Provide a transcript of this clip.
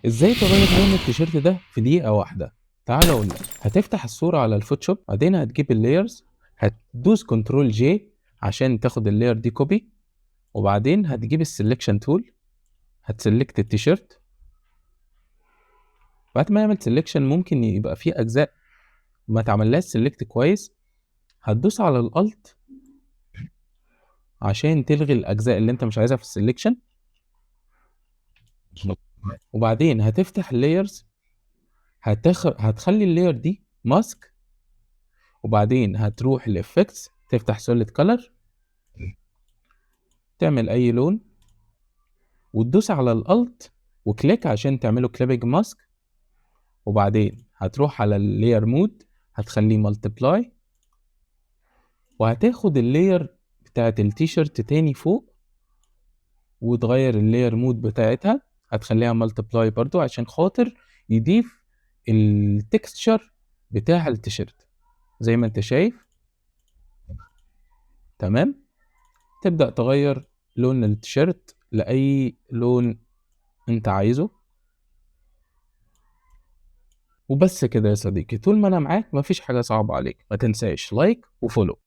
ازاي تغير لون التيشيرت ده في دقيقة واحدة؟ تعال اقول لك. هتفتح الصورة على الفوتوشوب، بعدين هتجيب اللايرز، هتدوس كنترول جي عشان تاخد اللاير دي كوبي، وبعدين هتجيب السلكشن تول، هتسلكت التيشيرت. بعد ما يعمل سلكشن ممكن يبقى فيه اجزاء ما تعملهاش سلكت كويس، هتدوس على الالت عشان تلغي الاجزاء اللي انت مش عايزها في السلكشن، وبعدين هتفتح اللايرز، هتخلي اللاير دي ماسك، وبعدين هتروح لإفكتس، تفتح سوليد كلر، تعمل اي لون، وتدوس على الالت وكليك عشان تعمله كليبنج ماسك، وبعدين هتروح على اللاير مود، هتخليه مالتيبلاي، وهتاخد اللاير بتاعت التيشيرت تاني فوق وتغير اللاير مود بتاعتها، هتخليها مالتيبلاي برضو عشان خاطر يضيف التكستشر بتاع التيشيرت زي ما انت شايف. تمام. تبدأ تغير لون التيشيرت لأي لون انت عايزه. وبس كده يا صديقي، طول ما انا معاك مفيش حاجة صعبة عليك. ما تنساش لايك وفولو.